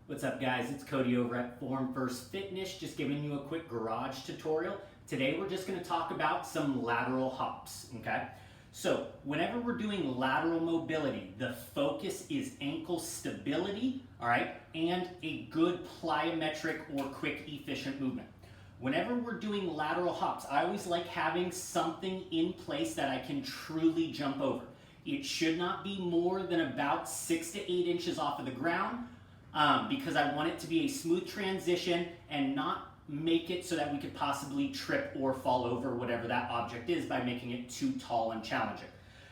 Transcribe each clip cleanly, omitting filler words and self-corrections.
What's up guys, it's Cody over at Form First Fitness, just giving you a quick garage tutorial. Today we're just going to talk about some lateral hops, okay? So whenever we're doing lateral mobility, the focus is ankle stability, all right, and a good plyometric or quick efficient movement. Whenever we're doing lateral hops, I always like having something in place that I can truly jump over. It should not be more than about 6 to 8 inches off of the ground. Because I want it to be a smooth transition and not make it so that we could possibly trip or fall over whatever that object is by making it too tall and challenging.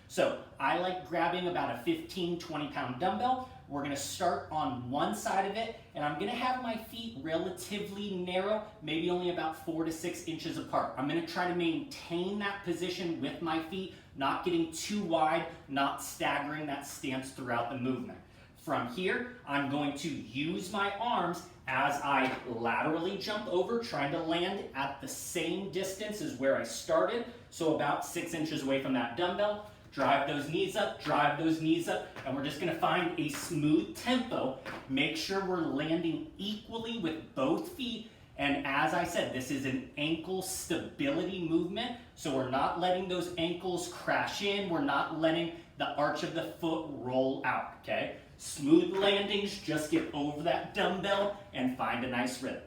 So I like grabbing about a 15-20 pound dumbbell. We're going to start on one side of it, and I'm going to have my feet relatively narrow, maybe only about 4 to 6 inches apart. I'm going to try to maintain that position with my feet, not getting too wide, not staggering that stance throughout the movement. From here, I'm going to use my arms as I laterally jump over, trying to land at the same distance as where I started, so about 6 inches away from that dumbbell. Drive those knees up, and we're just gonna find a smooth tempo. Make sure we're landing equally with both feet, and as I said, this is an ankle stability movement, so we're not letting those ankles crash in, we're not letting the arch of the foot roll out, okay? Smooth landings, just get over that dumbbell and find a nice rhythm.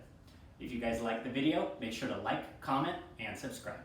If you guys like the video, make sure to like, comment, and subscribe.